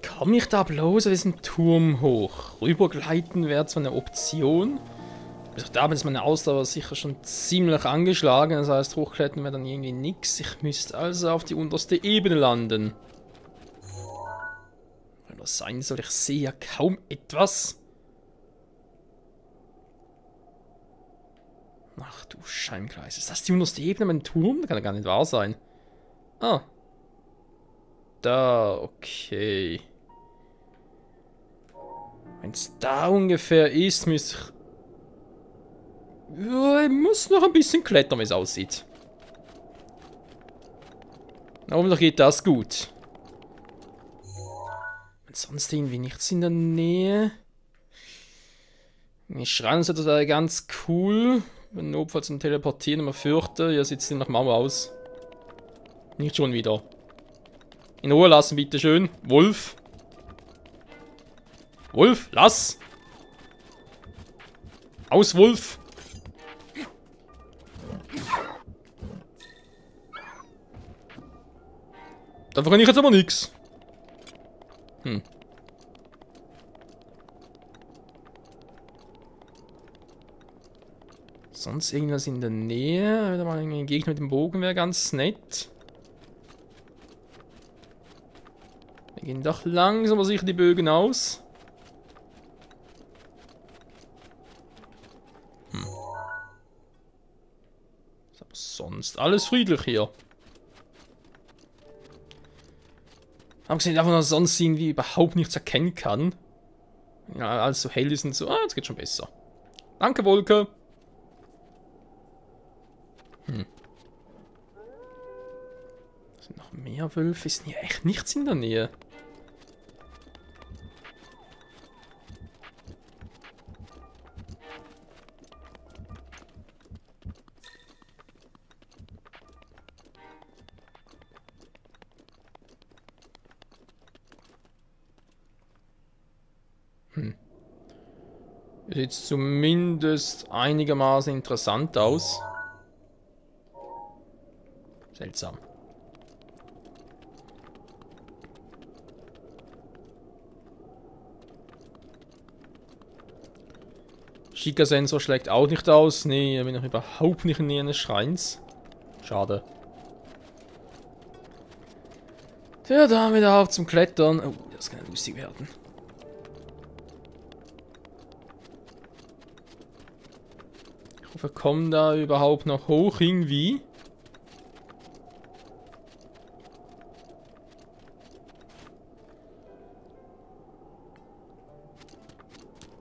Komme ich da bloß auf diesen Turm hoch? Rübergleiten wäre zwar eine Option. Also damit ist meine Ausdauer sicher schon ziemlich angeschlagen. Das heißt, hochklettern wäre dann irgendwie nix. Ich müsste also auf die unterste Ebene landen. Wenn das sein soll, ich sehe ja kaum etwas. Ach du Scheimgleis. Ist das die unterste Ebene mit dem Turm? Das kann ja gar nicht wahr sein. Ah. Da, okay. Wenn es da ungefähr ist, müsste ich... Ja, ich muss noch ein bisschen klettern, wie es aussieht. Hoffentlich geht das gut. Und sonst irgendwie nichts in der Nähe. Die Schreine sind da ganz cool. Wenn notfalls zum Teleportieren immer fürchte, ja, sieht es nach Mauer aus. Nicht schon wieder. In Ruhe lassen, bitteschön. Wolf. Wolf, lass! Aus, Wolf! Davon kann ich jetzt aber nix. Sonst irgendwas in der Nähe? Wieder mal ein Gegner mit dem Bogen wäre ganz nett. Wir gehen doch langsam aber sicher die Bögen aus. Ist aber sonst alles friedlich hier. Abgesehen davon, dass sonst irgendwie überhaupt nichts erkennen kann. Ja, alles so hell ist und so. Ah, jetzt geht schon besser. Danke, Wolke. Sind noch mehr Wölfe? Ist hier echt nichts in der Nähe? Sieht zumindest einigermaßen interessant aus. Seltsam. Schika-Sensor schlägt auch nicht aus. Nee, ich bin noch überhaupt nicht in der Nähe eines Schreins. Schade. Tja, da wieder auf zum Klettern. Oh, das kann ja lustig werden. Ich hoffe, wir kommen da überhaupt noch hoch irgendwie.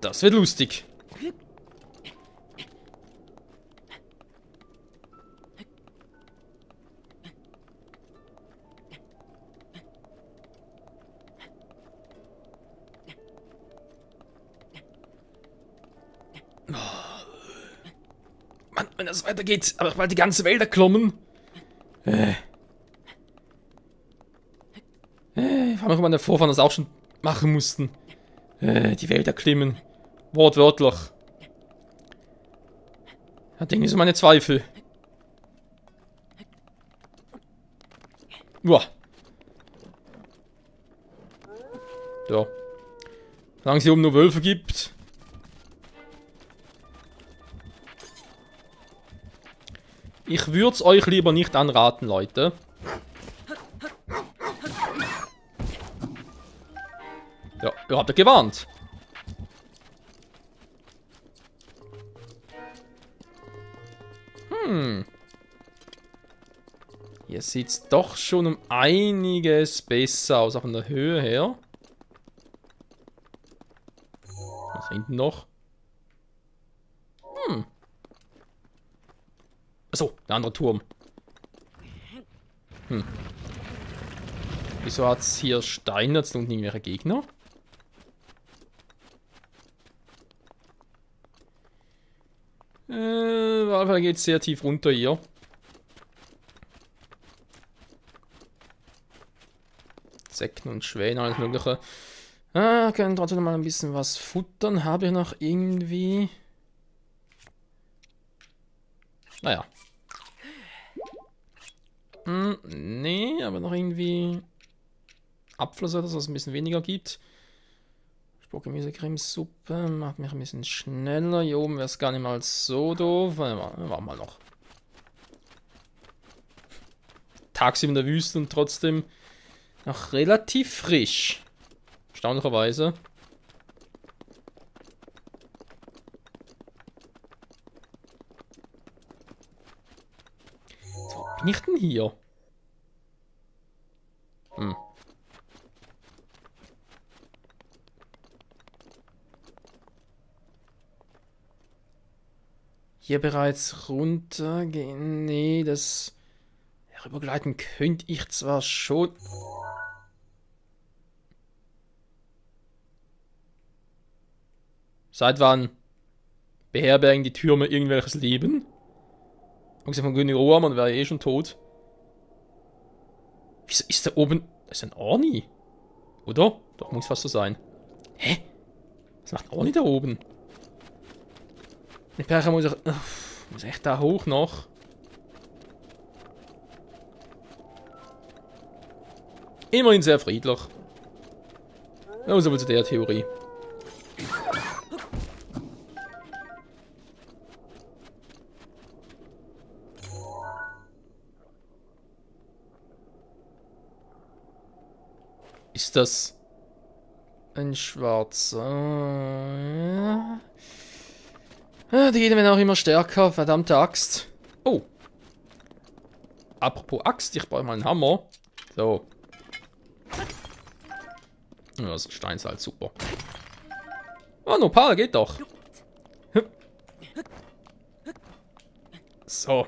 Das wird lustig. Mann, wenn das weitergeht, aber bald die ganze Welt erklommen. Ich frage mich, ob meine Vorfahren das auch schon machen mussten. Die Welt erklimmen. Wortwörtlich. Da denke ich so meine Zweifel. Uah. So. Solange es hier oben nur Wölfe gibt. Ich würde es euch lieber nicht anraten, Leute. Ja, ihr habt ja gewarnt. Hier sieht es doch schon um einiges besser aus, auch von der Höhe her. Was hinten noch? Achso, der andere Turm. Wieso hat es hier Steine? Jetzt unten irgendwelche Gegner? Auf jeden Fall geht es sehr tief runter hier. Sekten und Schwäne, alles mögliche. Können trotzdem noch mal ein bisschen was futtern. Habe ich noch irgendwie... Naja. Nee, aber noch irgendwie... Abfluss oder so, dass es ein bisschen weniger gibt. Gemüsecremesuppe macht mich ein bisschen schneller. Hier oben wäre es gar nicht mal so doof. Warten wir mal noch. Tagsüber in der Wüste und trotzdem noch relativ frisch. Erstaunlicherweise. So, wo bin ich denn hier? Hier bereits runtergehen. Nee, das rübergleiten könnte ich zwar schon. Seit wann beherbergen die Türme irgendwelches Leben? Abgesehen von König Rohan wäre eh schon tot. Wieso ist da oben. Das ist ein Orni. Oder? Doch, muss fast so sein. Hä? Was macht Orni da oben? Die Percher muss echt da hoch noch. Immerhin sehr friedlich. Ja, so viel zu der Theorie. Ist das ein schwarzer? Die gehen werden auch immer stärker, verdammte Axt. Oh. Apropos Axt, ich brauche mal einen Hammer. So. Ja, das ist Steinsalz, super. Oh, Nopal, geht doch. So.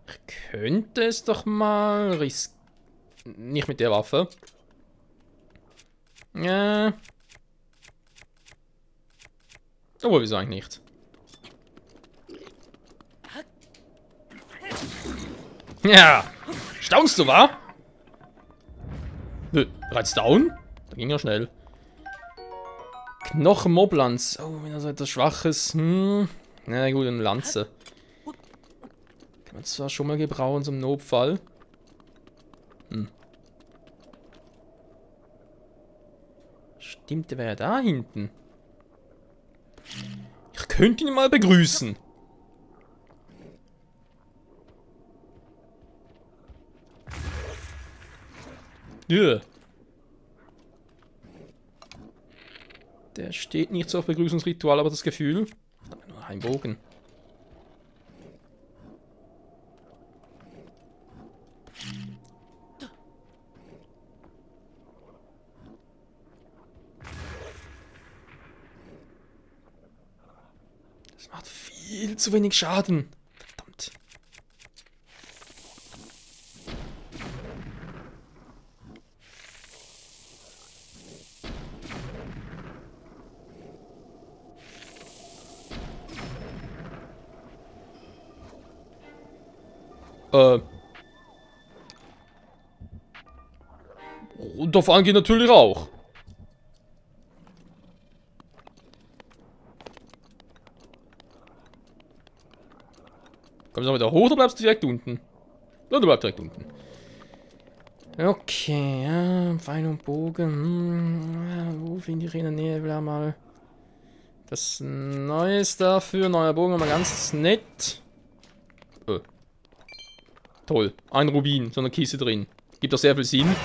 Ich könnte es doch mal nicht mit der Waffe. Ja. Aber wieso eigentlich nicht? Ja. Staunst du, wa? Bereits down? Da ging ja schnell. Knochenmoblanz. Oh, wenn er so etwas Schwaches. Na gut, eine Lanze. Kann man zwar schon mal gebrauchen zum Notfall. Stimmt, der wäre ja da hinten. Ich könnte ihn mal begrüßen. Yeah. Der steht nicht so auf Begrüßungsritual, aber das Gefühl. Nur ein Bogen. Das macht viel zu wenig Schaden. Verdammt. Runterfahren geht natürlich auch. Kommst du noch wieder hoch oder bleibst du direkt unten? Ja, du bleibst direkt unten. Okay, ja, Pfeil und Bogen. Wo in die Nähe will er mal. Das Neues dafür. Neuer Bogen, mal ganz nett. Toll. Ein Rubin, so eine Kiste drin. Gibt doch sehr viel Sinn.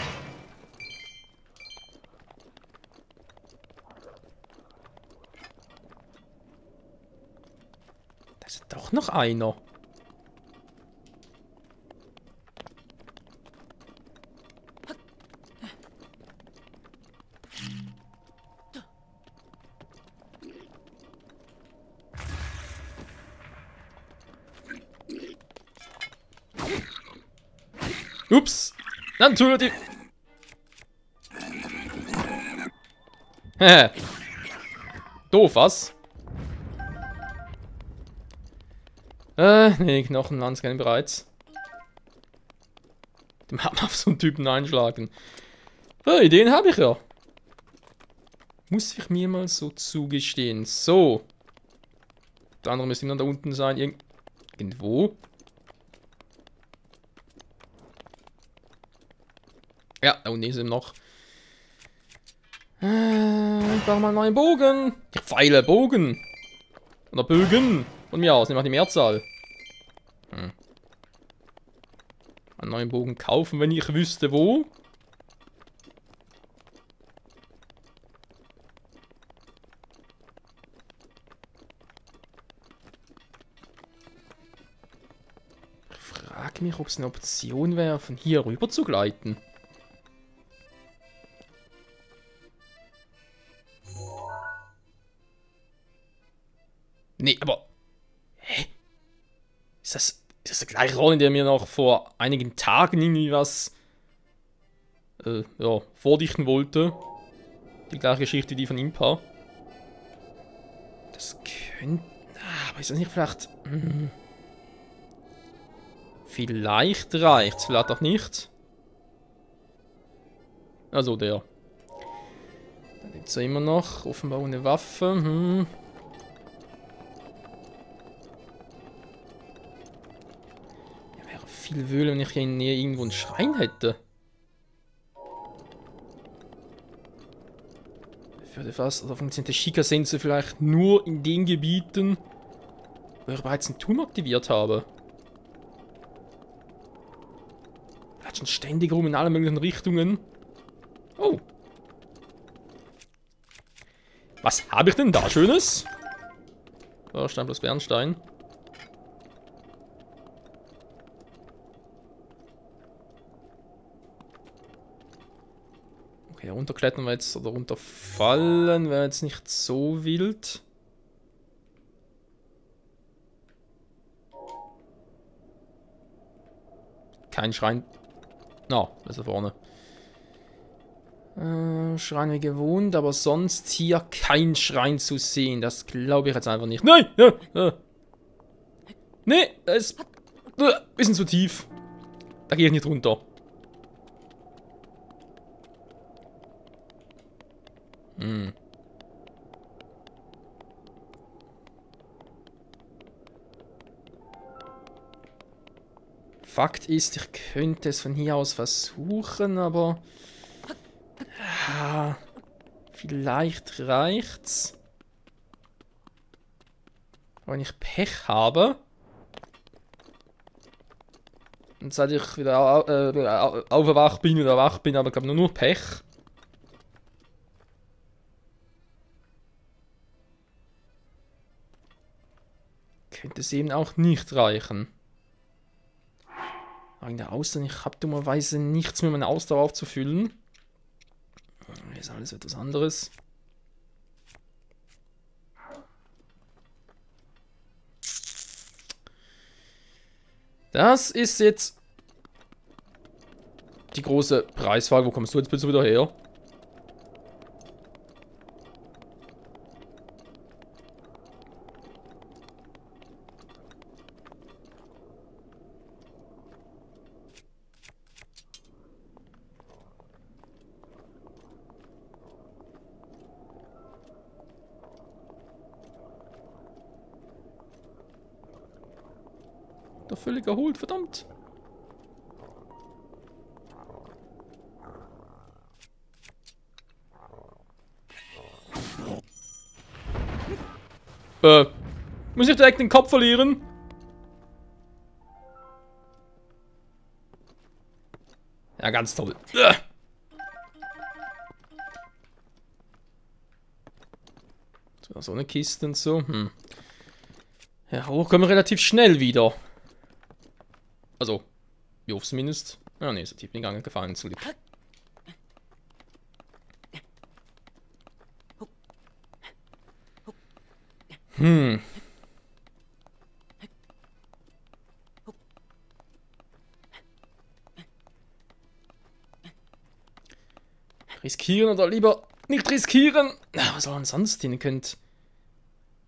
Da ist doch noch einer. Ups. Natürlich. Doof, was? Nee, Knochenlanz kennen bereits. Dem hat man auf so einen Typen einschlagen. Ideen habe ich ja. Muss ich mir mal so zugestehen. So. Der andere müsste immer da unten sein. Irgendwo. Ja, da unten ist er noch. Ich brauche mal einen neuen Bogen. Ich Pfeile, Bogen. Oder Bögen. Von mir aus, nimm mal die Mehrzahl. Einen neuen Bogen kaufen, wenn ich wüsste wo. Ich frage mich, ob es eine Option wäre, von hier rüber zu gleiten. Nee, aber... Hä? Ist das der gleiche Ron, in der mir noch vor einigen Tagen irgendwie was... ja, vordichten wollte? Die gleiche Geschichte, die von Impa. Das könnte... aber ist das nicht vielleicht... Vielleicht reicht's, vielleicht auch nicht. Also der. Da gibt's ja immer noch, offenbar ohne Waffe. Ja, wäre viel wöhler, wenn ich hier in der Nähe irgendwo einen Schrein hätte. Ich würde fast, oder funktioniert der Shika-Sensor vielleicht nur in den Gebieten, wo ich bereits einen Turm aktiviert habe. Er hat schon ständig rum in alle möglichen Richtungen. Oh. Was habe ich denn da Schönes? Oh, Stein plus Bernstein. Okay, runterklettern wir jetzt, oder runterfallen wäre jetzt nicht so wild. Kein Schrein. Na, das ist vorne. Schrein wie gewohnt, aber sonst hier kein Schrein zu sehen. Das glaube ich jetzt einfach nicht. Nein! Nee, das ist ein bisschen zu tief. Da gehe ich nicht runter. Fakt ist, ich könnte es von hier aus versuchen, aber... vielleicht reicht's. Wenn ich Pech habe. Und seit ich wieder aufgewacht bin oder wach bin, aber ich glaube nur Pech. Könnte es eben auch nicht reichen. Aber in der Ausdauer, ich habe dummerweise nichts mehr, meine Ausdauer aufzufüllen. Hier ist alles etwas anderes. Das ist jetzt die große Preisfrage. Wo kommst du jetzt bitte wieder her? Doch völlig erholt, verdammt. Muss ich direkt den Kopf verlieren? Ja, ganz toll. So eine Kiste und so. Ja, hoch kommen wir relativ schnell wieder. Also, ich hoffe zumindest. Ja, ne, ist der Typ nicht gegangen, gefallen zu lieb. Riskieren oder lieber nicht riskieren? Was soll man sonst hin? Ihr könnt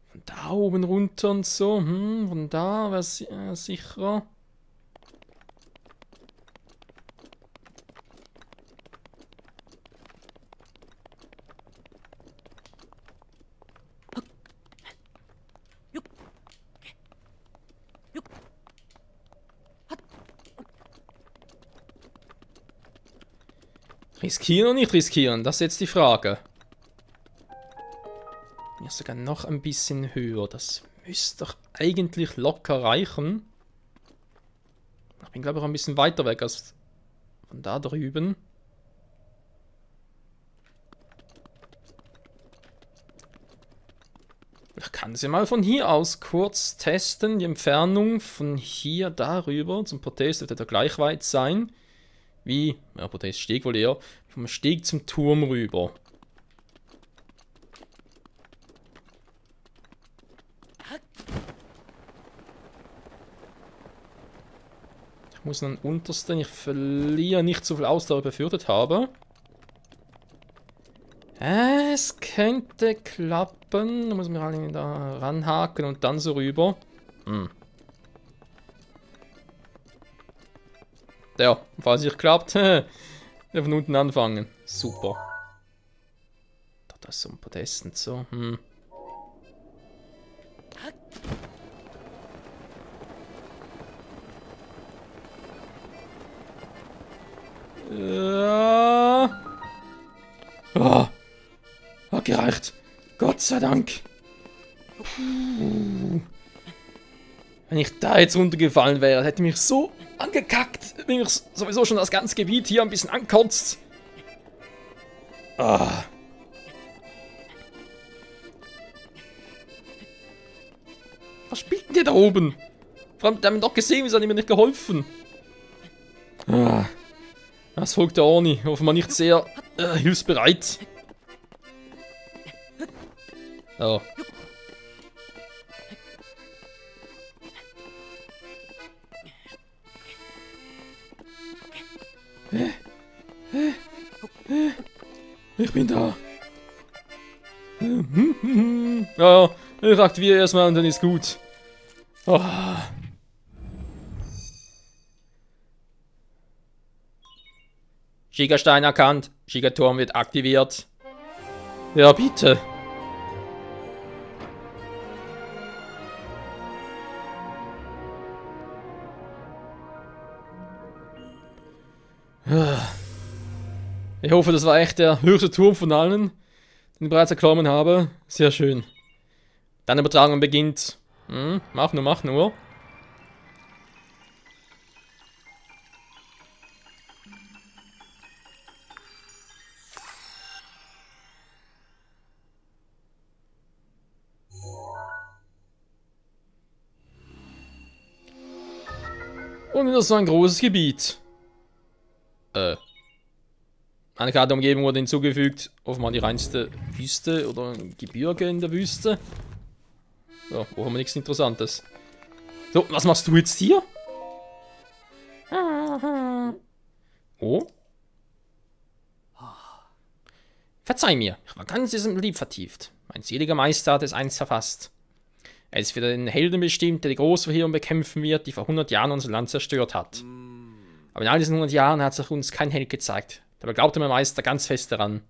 von da oben runter und so. Von da wäre sicherer. Riskieren oder nicht riskieren? Das ist jetzt die Frage. Ja, sogar noch ein bisschen höher. Das müsste doch eigentlich locker reichen. Ich bin, glaube ich, auch ein bisschen weiter weg als von da drüben. Ich kann sie mal von hier aus kurz testen. Die Entfernung von hier darüber zum Protest wird ja gleich weit sein. Wie, ja, Protest Steg wohl eher, vom Steg zum Turm rüber. Ich muss an den untersten, ich verliere nicht so viel Ausdauer, wie ich befürchtet habe. Es könnte klappen, da muss man halt da ranhaken und dann so rüber. Ja, falls es nicht klappt, von unten anfangen. Super. Das ist so ein Podest und so. Ja. Oh. Hat gereicht. Gott sei Dank. Wenn ich da jetzt runtergefallen wäre, hätte mich so angekackt, wenn mich sowieso schon das ganze Gebiet hier ein bisschen ankotzt. Ah. Was spielt denn der da oben? Vor allem, der hat mir doch gesehen, wieso hat er mir nicht geholfen? Ah. Das folgt der Orni, offenbar nicht sehr hilfsbereit. Oh. Ich bin da. Ja, ich aktiviere erstmal und dann ist gut. Oh. Gigastein erkannt. Gigaturm wird aktiviert. Ja, bitte. Ich hoffe, das war echt der höchste Turm von allen, den ich bereits erklommen habe. Sehr schön. Dann Übertragung beginnt. Mach nur, mach nur. Und wieder so ein großes Gebiet. Eine Karte der Umgebung wurde hinzugefügt. Offenbar die reinste Wüste oder Gebirge in der Wüste. Ja, offenbar nichts Interessantes. So, was machst du jetzt hier? Oh? Verzeih mir, ich war ganz in diesem Lied vertieft. Mein seliger Meister hat es einst verfasst. Er ist für den Helden bestimmt, der die Großverheerung bekämpfen wird, die vor 100 Jahren unser Land zerstört hat. Aber in all diesen 100 Jahren hat sich uns kein Held gezeigt. Dabei glaubte mein Meister ganz fest daran.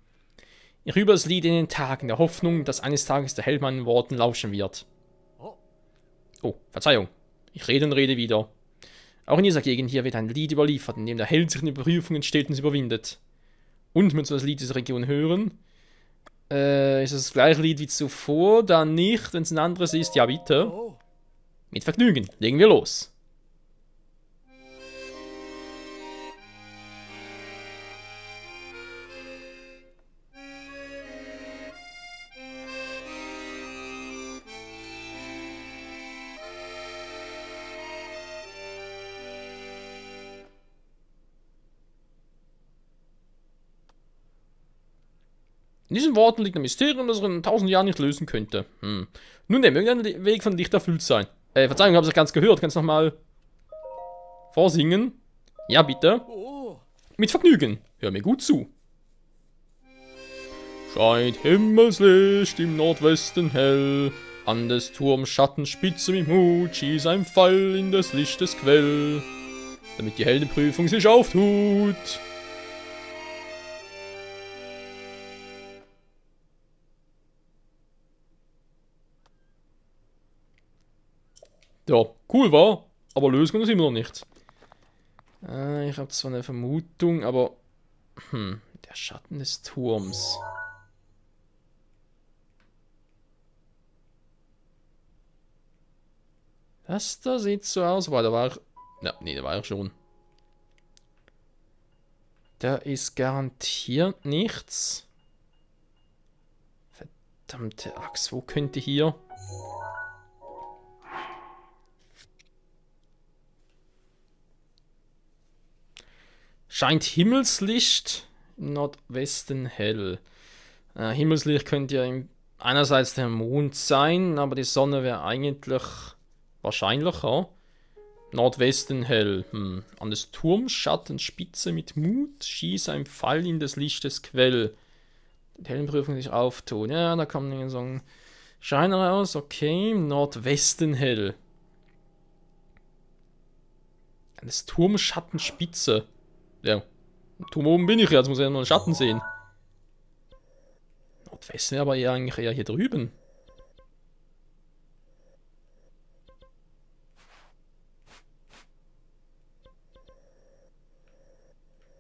Ich rühre das Lied in den Tag, in der Hoffnung, dass eines Tages der Held meinen Worten lauschen wird. Oh, Verzeihung. Ich rede und rede wieder. Auch in dieser Gegend hier wird ein Lied überliefert, in dem der Held sich in den Prüfungen stets überwindet. Und wenn wir das Lied dieser Region hören, ist es das gleiche Lied wie zuvor, dann nicht, wenn es ein anderes ist, ja bitte. Mit Vergnügen, legen wir los. In diesen Worten liegt ein Mysterium, das er in 1000 Jahren nicht lösen könnte. Nun, der möge ein Weg von Licht erfüllt sein. Verzeihung, ich habe es ganz gehört. Kannst du nochmal vorsingen? Ja, bitte. Mit Vergnügen. Hör mir gut zu. Scheint Himmelslicht im Nordwesten hell. An des Turms Schattenspitze mit Mut schieß ein Pfeil in des Lichtes Quell, damit die Heldenprüfung sich auftut. Ja, cool war, aber lösen wir das immer noch nicht. Ich habe zwar eine Vermutung, aber... der Schatten des Turms. Das da sieht so aus, aber da war ich... Ja, nee, da war ich schon. Da ist garantiert nichts. Verdammte Axt, wo könnte hier... Scheint Himmelslicht im Nordwesten hell. Himmelslicht könnte ja einerseits der Mond sein, aber die Sonne wäre eigentlich wahrscheinlicher. Nordwesten hell. An des Turms Schattenspitze mit Mut schieß ein Pfeil in des Lichtes Quell. Die Heldenprüfung sich auftun. Ja, da kommt so ein Schein raus. Okay, Nordwesten hell. An des Turms Schattenspitze. Ja, im Turm oben bin ich jetzt, muss ich ja nur einen Schatten sehen. Nordwesten wäre aber eigentlich eher hier drüben.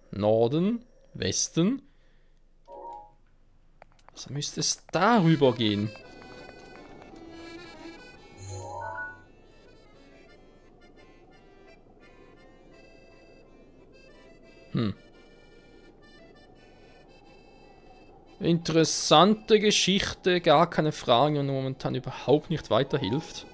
Norden, Westen. Also müsste es darüber gehen. Interessante Geschichte, gar keine Frage und momentan überhaupt nicht weiterhilft.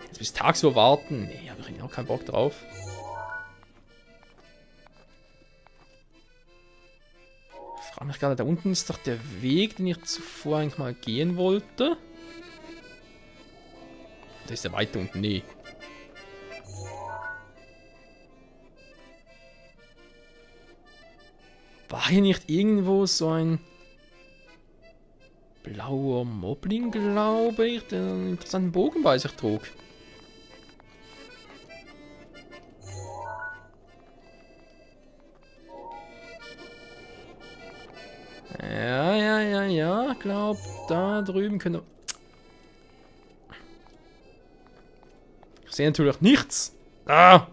Jetzt bis tagsüber warten? Nee, habe ich auch keinen Bock drauf. Ich frage mich gerade, da unten ist doch der Weg, den ich zuvor eigentlich mal gehen wollte. Da ist der weiter unten, nee. War hier nicht irgendwo so ein blauer Moblin, glaube ich, der einen interessanten Bogen bei sich trug? Ja, glaub, da drüben könnte... Ich sehe natürlich nichts. Ah!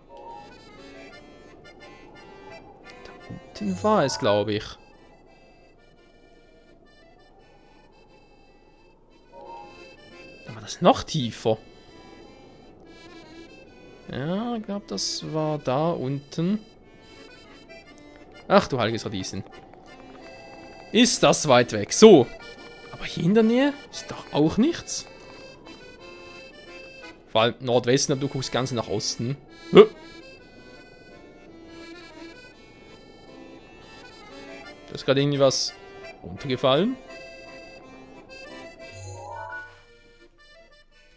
Den war es, glaube ich. Da war das noch tiefer. Ja, ich glaube, das war da unten. Ach du heiliges Radieschen. Ist das weit weg. So. Aber hier in der Nähe ist doch auch nichts. Vor allem Nordwesten, aber du guckst ganz nach Osten. Huh. Da ist gerade irgendwie was runtergefallen.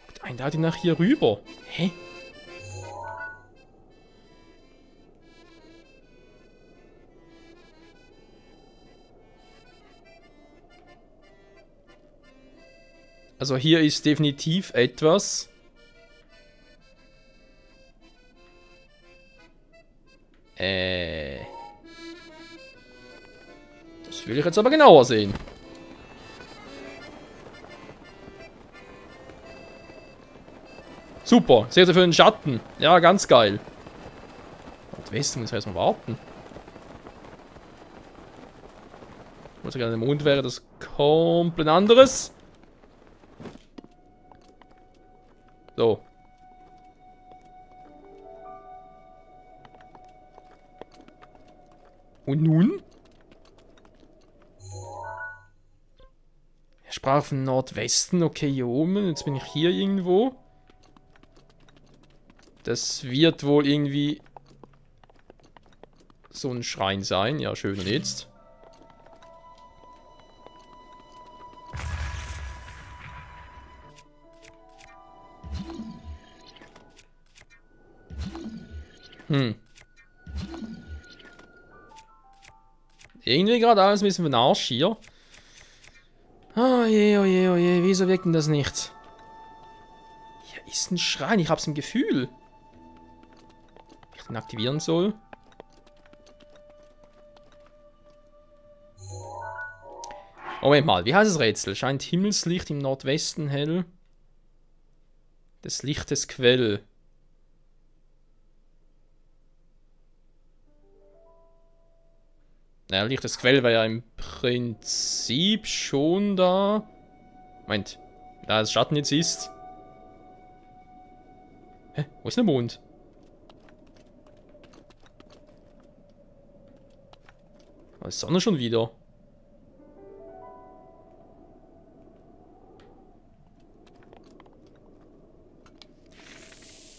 Guckt eindeutig nach hier rüber. Hä? Also hier ist definitiv etwas. Das will ich jetzt aber genauer sehen. Super, seht ihr für den Schatten. Ja, ganz geil. Nordwesten muss ich erstmal warten. Ich wollte gerade, der Mond wäre das komplett anderes. So. Und nun? Er sprach von Nordwesten. Okay, hier oben. Jetzt bin ich hier irgendwo. Das wird wohl irgendwie so ein Schrein sein. Ja, schön. Und jetzt? irgendwie gerade alles ein bisschen für den Arsch hier. Oh je, oh je, oh je. Wieso wirkt denn das nicht? Hier ist ein Schrein. Ich hab's im Gefühl. Wie ich den aktivieren soll. Moment mal, wie heißt das Rätsel? Scheint Himmelslicht im Nordwesten hell. Des Lichtes Quell. Naja, Lichtes Quell war ja im Prinzip schon da. Moment, da das Schatten jetzt ist. Hä? Wo ist der Mond? Da ist Sonne schon wieder.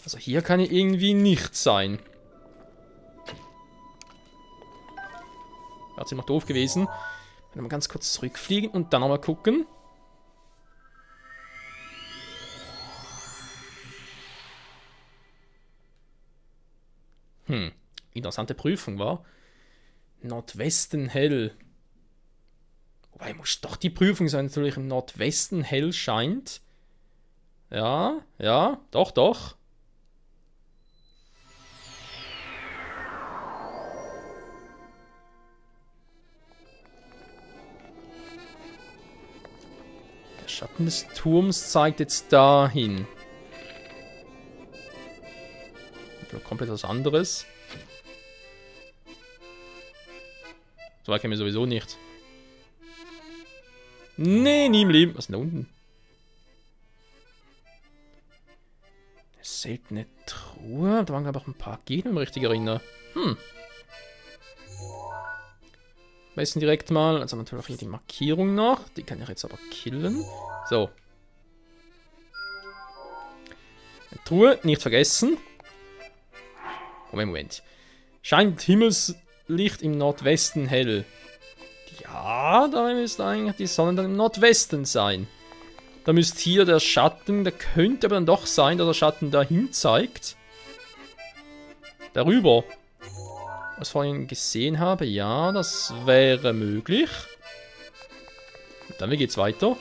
Also hier kann ja irgendwie nichts sein. Wäre ziemlich doof gewesen. Wenn wir ganz kurz zurückfliegen und dann nochmal gucken. Interessante Prüfung, war. Nordwesten hell. Wobei muss doch die Prüfung sein, natürlich im Nordwesten hell scheint. Ja, ja, doch, doch. Der Schatten des Turms zeigt jetzt dahin. Komplett was anderes. So weit kennen wir sowieso nicht. Nee, nie im Leben. Was ist denn da unten? Eine seltene Truhe. Da waren, glaube ich, auch ein paar Gene, wenn ich mich richtig erinnere. Am besten direkt mal. Also natürlich hier die Markierung noch. Die kann ich jetzt aber killen. So. Eine Truhe, nicht vergessen. Moment. Scheint Himmelslicht im Nordwesten hell. Ja, da müsste eigentlich die Sonne dann im Nordwesten sein. Da müsste hier der Schatten, der könnte aber dann doch sein, dass der Schatten dahin zeigt. Darüber. Was ich vorhin gesehen habe, ja, das wäre möglich. Und dann, wie geht's weiter?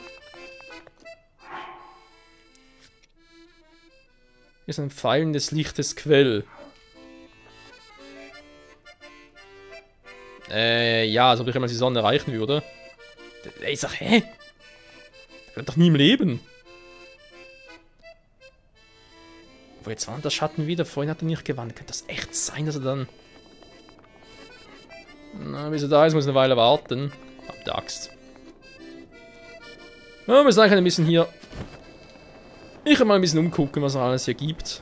Hier ist ein Pfeilen des Lichtes Quell. Ja, als ob ich einmal die Sonne erreichen würde. Ich sag, hä? Das wird doch nie im Leben. Wo jetzt wandert der Schatten wieder? Vorhin hat er nicht gewandert. Könnte das echt sein, dass er dann... Na, bis er da ist, muss eine Weile warten. Ab der Axt. Ja, wir müssen eigentlich ein bisschen hier... Ich mal ein bisschen umgucken, was es alles hier gibt.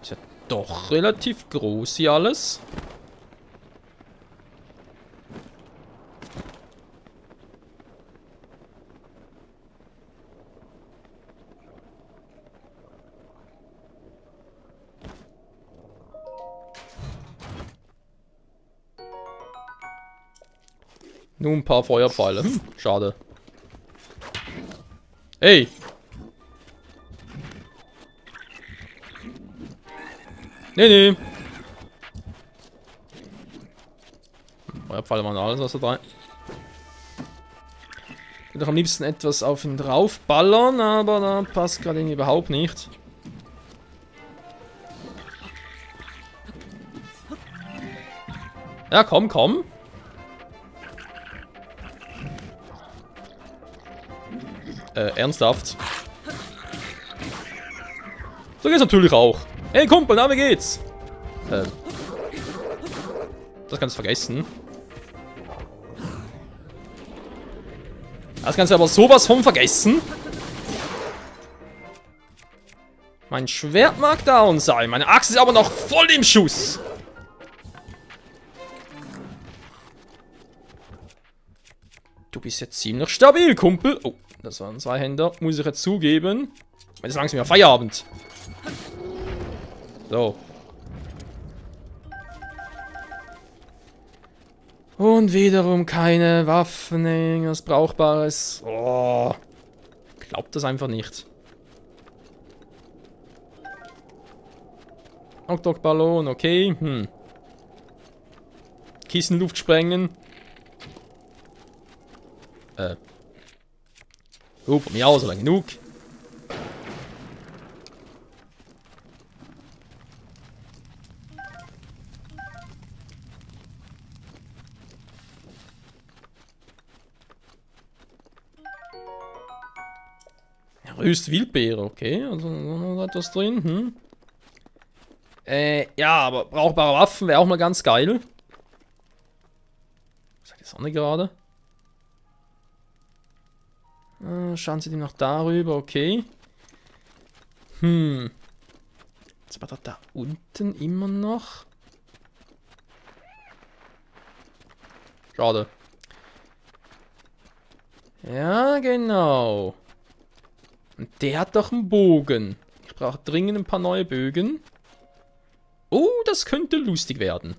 Ist ja doch relativ groß hier alles. Nur ein paar Feuerpfeile. Schade. Ey! Nee. Feuerpfeile waren alles, was da drin. Ich würde doch am liebsten etwas auf ihn draufballern, aber da passt gerade irgendwie überhaupt nicht. Ja, komm. Ernsthaft? So geht's natürlich auch. Hey Kumpel, na, wie geht's? Das kannst du vergessen. Das kannst du aber sowas von vergessen. Mein Schwert mag down sein. Meine Axt ist aber noch voll im Schuss. Du bist jetzt ziemlich stabil, Kumpel. Oh, das waren 2 Händer. Muss ich jetzt zugeben. Es ist langsam ja Feierabend. So. Und wiederum keine Waffen, irgendwas Brauchbares. Oh. Glaubt das einfach nicht. Knock-Knock-Ballon, okay. Kissenluft sprengen. Gut, von mir aus, lang genug. Ja, Röst-Wildbeere, okay. Also noch etwas drin, ja, aber brauchbare Waffen wäre auch mal ganz geil. Was sagt die Sonne gerade? Schauen Sie die noch darüber, okay. Jetzt war da unten immer noch. Schade. Ja, genau. Und der hat doch einen Bogen. Ich brauche dringend ein paar neue Bögen. Oh, das könnte lustig werden.